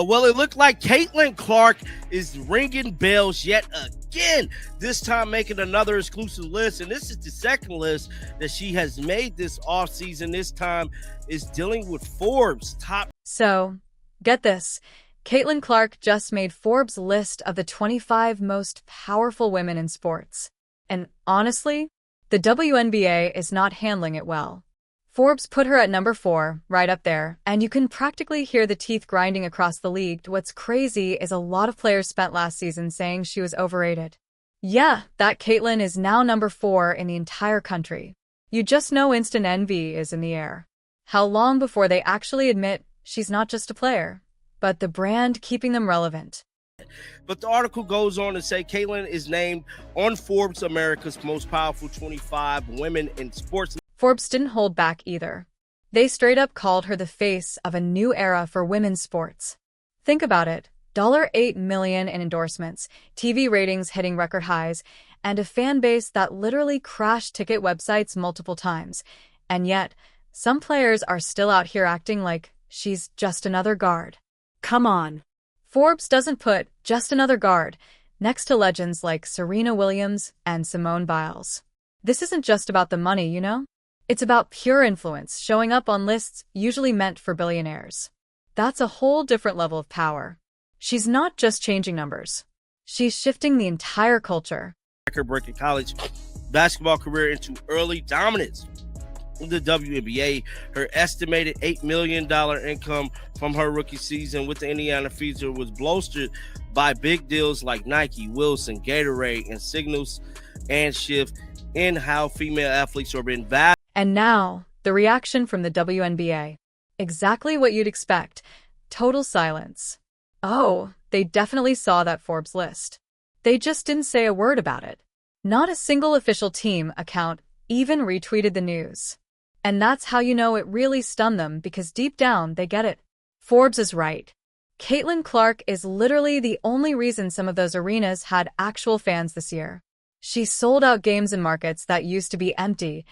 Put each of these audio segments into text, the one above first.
Well, it looked like Caitlin Clark is ringing bells yet again, this time making another exclusive list. And this is the second list that she has made this offseason. This time is dealing with Forbes top. So, get this. Caitlin Clark just made Forbes' list of the 25 most powerful women in sports. And honestly, the WNBA is not handling it well. Forbes put her at number 4, right up there, and you can practically hear the teeth grinding across the league. What's crazy is a lot of players spent last season saying she was overrated. Yeah, that Caitlin is now number 4 in the entire country. You just know instant envy is in the air. How long before they actually admit she's not just a player, but the brand keeping them relevant? But the article goes on to say Caitlin is named on Forbes America's most powerful 25 women in sports. Forbes didn't hold back either. They straight up called her the face of a new era for women's sports. Think about it. $8 million in endorsements, TV ratings hitting record highs, and a fan base that literally crashed ticket websites multiple times. And yet, some players are still out here acting like she's just another guard. Come on. Forbes doesn't put just another guard next to legends like Serena Williams and Simone Biles. This isn't just about the money, you know? It's about pure influence showing up on lists usually meant for billionaires. That's a whole different level of power. She's not just changing numbers. She's shifting the entire culture. Record-breaking college basketball career into early dominance in the WNBA. Her estimated $8 million income from her rookie season with the Indiana Feud was bolstered by big deals like Nike, Wilson, Gatorade, and signals and shift in how female athletes are being valued. And now, the reaction from the WNBA. Exactly what you'd expect. Total silence. Oh, they definitely saw that Forbes list. They just didn't say a word about it. Not a single official team account even retweeted the news. And that's how you know it really stunned them, because deep down they get it. Forbes is right. Caitlin Clark is literally the only reason some of those arenas had actual fans this year. She sold out games in markets that used to be empty.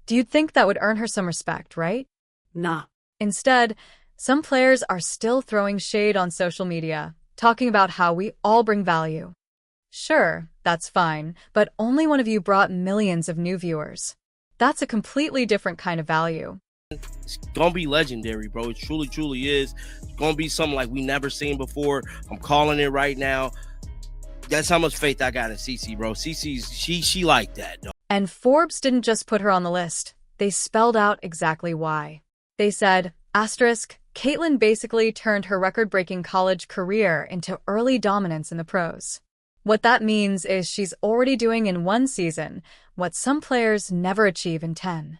You'd think that would earn her some respect, right? Nah. Instead, some players are still throwing shade on social media, talking about how we all bring value. Sure, that's fine, but only one of you brought millions of new viewers. That's a completely different kind of value. It's gonna be legendary, bro. It truly is. It's gonna be something like we never seen before. I'm calling it right now. That's how much faith I got in CC, bro. CC's she like that, though. And Forbes didn't just put her on the list. They spelled out exactly why. They said, Caitlin basically turned her record-breaking college career into early dominance in the pros. What that means is she's already doing in one season what some players never achieve in 10.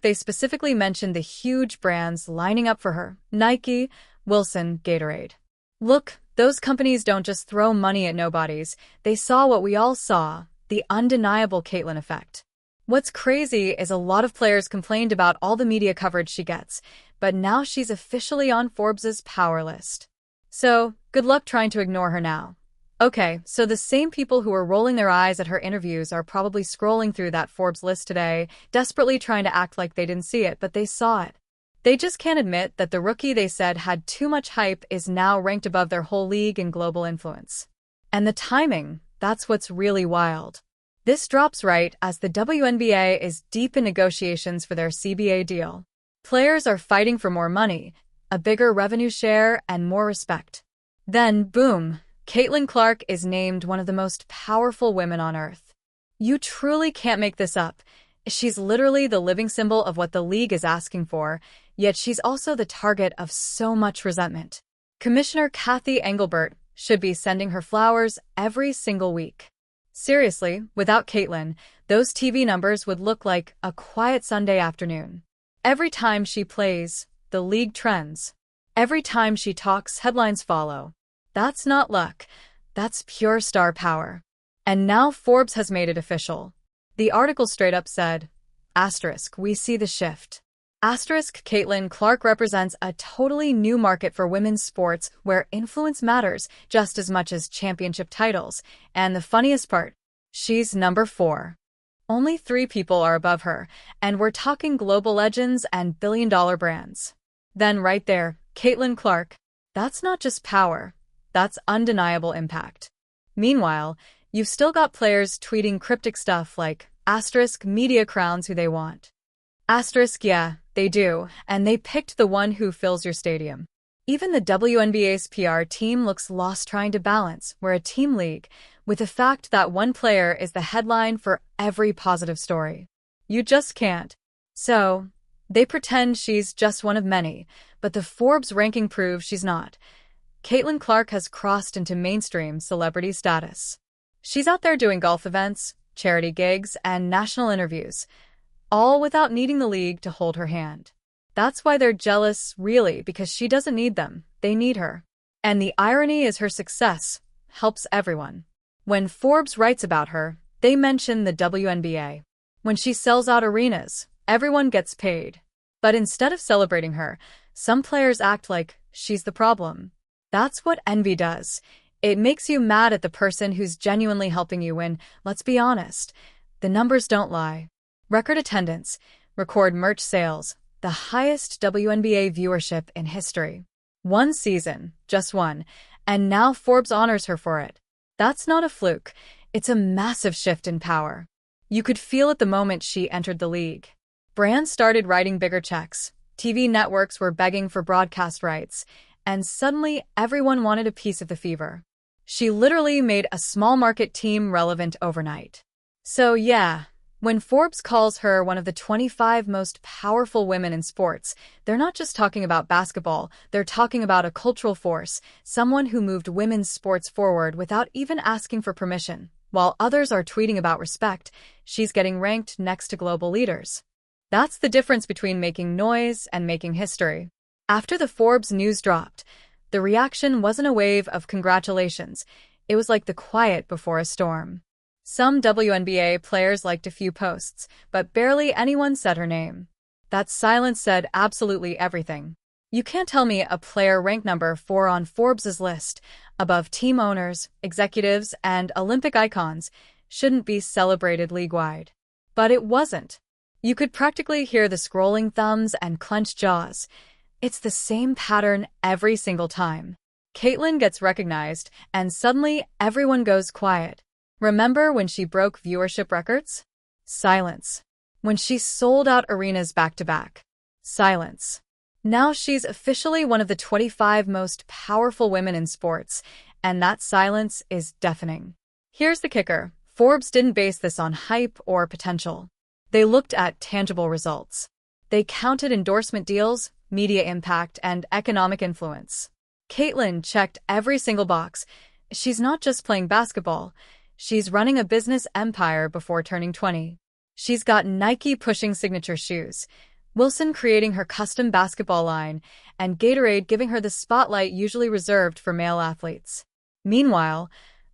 They specifically mentioned the huge brands lining up for her: Nike, Wilson, Gatorade. Look, those companies don't just throw money at nobodies. They saw what we all saw: the undeniable Caitlin effect. What's crazy is a lot of players complained about all the media coverage she gets, but now she's officially on Forbes' power list. So, good luck trying to ignore her now. Okay, so the same people who were rolling their eyes at her interviews are probably scrolling through that Forbes list today, desperately trying to act like they didn't see it, but they saw it. They just can't admit that the rookie they said had too much hype is now ranked above their whole league in global influence. And the timing, that's what's really wild. This drops right as the WNBA is deep in negotiations for their CBA deal. Players are fighting for more money, a bigger revenue share, and more respect. Then, boom, Caitlin Clark is named one of the most powerful women on earth. You truly can't make this up. She's literally the living symbol of what the league is asking for, yet she's also the target of so much resentment. Commissioner Kathy Engelbert should be sending her flowers every single week. Seriously, without Caitlin, those TV numbers would look like a quiet Sunday afternoon. Every time she plays, the league trends. Every time she talks, headlines follow. That's not luck. That's pure star power. And now Forbes has made it official. The article straight up said, we see the shift. Caitlin Clark represents a totally new market for women's sports where influence matters just as much as championship titles. And the funniest part, she's number 4. Only 3 people are above her, and we're talking global legends and billion-dollar brands. Then right there, Caitlin Clark. That's not just power, that's undeniable impact. Meanwhile, you've still got players tweeting cryptic stuff like, asterisk media crowns who they want. Asterisk, yeah, they do, and they picked the one who fills your stadium. Even the WNBA's PR team looks lost trying to balance, we're a team league, with the fact that one player is the headline for every positive story. You just can't. So, they pretend she's just one of many, but the Forbes ranking proves she's not. Caitlin Clark has crossed into mainstream celebrity status. She's out there doing golf events, charity gigs, and national interviews, all without needing the league to hold her hand. That's why they're jealous, really, because she doesn't need them, they need her. And the irony is her success helps everyone. When Forbes writes about her, they mention the WNBA. When she sells out arenas, everyone gets paid. But instead of celebrating her, some players act like she's the problem. That's what envy does. It makes you mad at the person who's genuinely helping you win. Let's be honest, the numbers don't lie. Record attendance, record merch sales, the highest WNBA viewership in history. One season, just one, and now Forbes honors her for it. That's not a fluke, it's a massive shift in power. You could feel it the moment she entered the league. Brands started writing bigger checks, TV networks were begging for broadcast rights, and suddenly everyone wanted a piece of the fever. She literally made a small market team relevant overnight. So yeah, when Forbes calls her one of the 25 most powerful women in sports, they're not just talking about basketball, they're talking about a cultural force, someone who moved women's sports forward without even asking for permission. While others are tweeting about respect, she's getting ranked next to global leaders. That's the difference between making noise and making history. After the Forbes news dropped, the reaction wasn't a wave of congratulations, it was like the quiet before a storm. Some WNBA players liked a few posts, but barely anyone said her name. That silence said absolutely everything. You can't tell me a player ranked number 4 on Forbes' list, above team owners, executives, and Olympic icons, shouldn't be celebrated league-wide. But it wasn't. You could practically hear the scrolling thumbs and clenched jaws. It's the same pattern every single time. Caitlin gets recognized, and suddenly everyone goes quiet. Remember when she broke viewership records? Silence. When she sold out arenas back-to-back? Silence. Now she's officially one of the 25 most powerful women in sports, and that silence is deafening. Here's the kicker. Forbes didn't base this on hype or potential. They looked at tangible results. They counted endorsement deals, media impact, and economic influence. Caitlin checked every single box. She's not just playing basketball. She's running a business empire before turning 20. She's got Nike pushing signature shoes, Wilson creating her custom basketball line, and Gatorade giving her the spotlight usually reserved for male athletes. Meanwhile,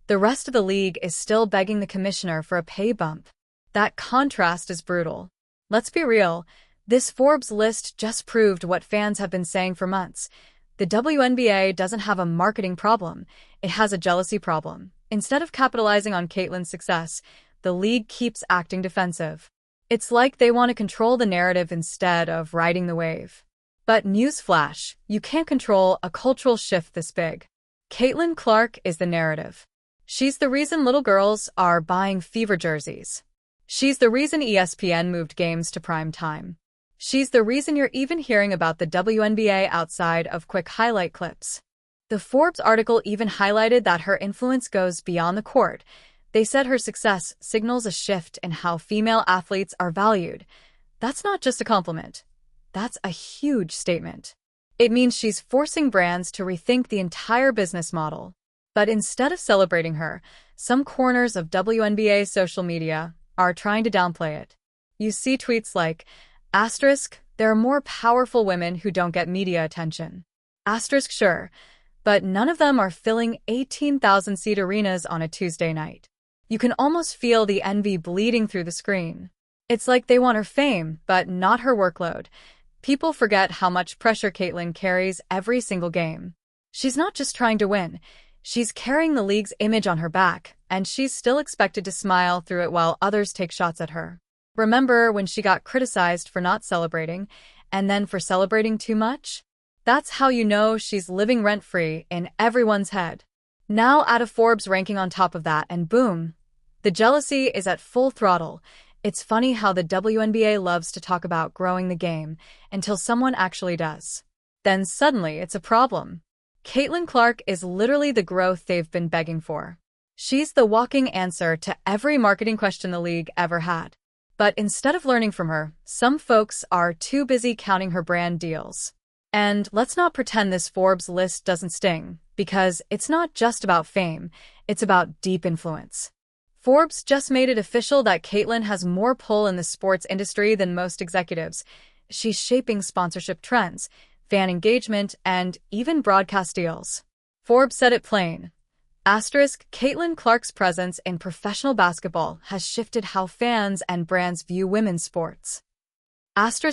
the rest of the league is still begging the commissioner for a pay bump. That contrast is brutal. Let's be real, this Forbes list just proved what fans have been saying for months. The WNBA doesn't have a marketing problem, it has a jealousy problem. Instead of capitalizing on Caitlin's success, the league keeps acting defensive. It's like they want to control the narrative instead of riding the wave. But newsflash, you can't control a cultural shift this big. Caitlin Clark is the narrative. She's the reason little girls are buying fever jerseys. She's the reason ESPN moved games to prime time. She's the reason you're even hearing about the WNBA outside of quick highlight clips. The Forbes article even highlighted that her influence goes beyond the court. They said her success signals a shift in how female athletes are valued. That's not just a compliment. That's a huge statement. It means she's forcing brands to rethink the entire business model. But instead of celebrating her, some corners of WNBA social media are trying to downplay it. You see tweets like, asterisk, there are more powerful women who don't get media attention. Asterisk, sure, but none of them are filling 18,000-seat arenas on a Tuesday night. You can almost feel the envy bleeding through the screen. It's like they want her fame, but not her workload. People forget how much pressure Caitlin carries every single game. She's not just trying to win. She's carrying the league's image on her back, and she's still expected to smile through it while others take shots at her. Remember when she got criticized for not celebrating, and then for celebrating too much? That's how you know she's living rent-free in everyone's head. Now add a Forbes ranking on top of that, and boom, the jealousy is at full throttle. It's funny how the WNBA loves to talk about growing the game until someone actually does. Then suddenly it's a problem. Caitlin Clark is literally the growth they've been begging for. She's the walking answer to every marketing question the league ever had. But instead of learning from her, some folks are too busy counting her brand deals. And let's not pretend this Forbes list doesn't sting, because it's not just about fame, it's about deep influence. Forbes just made it official that Caitlin has more pull in the sports industry than most executives. She's shaping sponsorship trends, fan engagement, and even broadcast deals. Forbes said it plain. Caitlin Clark's presence in professional basketball has shifted how fans and brands view women's sports.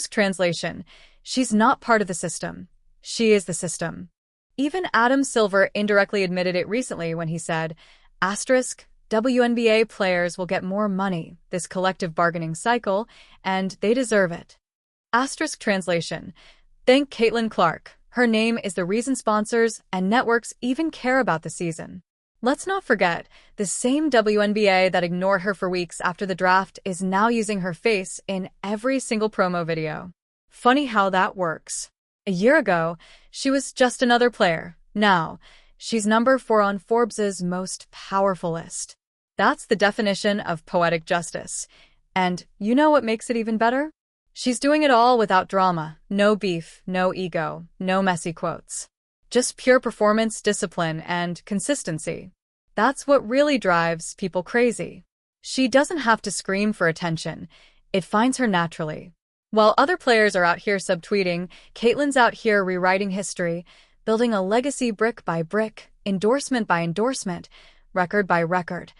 Translation. She's not part of the system. She is the system. Even Adam Silver indirectly admitted it recently when he said, WNBA players will get more money this collective bargaining cycle, and they deserve it. Translation. Thank Caitlin Clark. Her name is the reason sponsors and networks even care about the season. Let's not forget, the same WNBA that ignored her for weeks after the draft is now using her face in every single promo video. Funny how that works. A year ago, she was just another player. Now, she's number 4 on Forbes' most powerful list. That's the definition of poetic justice. And you know what makes it even better? She's doing it all without drama, no beef, no ego, no messy quotes. Just pure performance, discipline, and consistency. That's what really drives people crazy. She doesn't have to scream for attention. It finds her naturally. While other players are out here subtweeting, Caitlin's out here rewriting history, building a legacy brick by brick, endorsement by endorsement, record by record.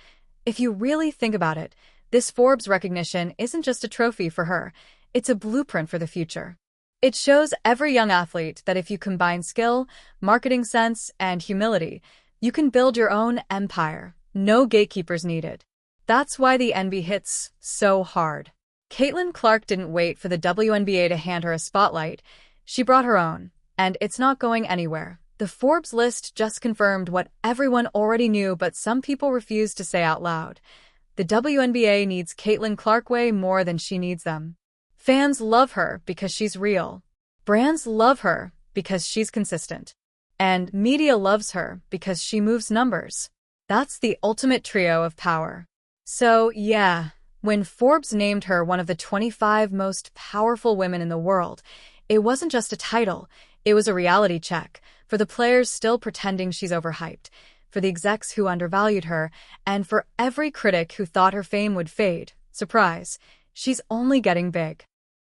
If you really think about it, this Forbes recognition isn't just a trophy for her, it's a blueprint for the future. It shows every young athlete that if you combine skill, marketing sense, and humility, you can build your own empire. No gatekeepers needed. That's why the envy hits so hard. Caitlin Clark didn't wait for the WNBA to hand her a spotlight. She brought her own, and it's not going anywhere. The Forbes list just confirmed what everyone already knew, but some people refuse to say out loud. The WNBA needs Caitlin Clark way more than she needs them. Fans love her because she's real. Brands love her because she's consistent. And media loves her because she moves numbers. That's the ultimate trio of power. So, yeah, when Forbes named her one of the 25 most powerful women in the world, it wasn't just a title, it was a reality check for the players still pretending she's overhyped, for the execs who undervalued her, and for every critic who thought her fame would fade. Surprise, she's only getting big.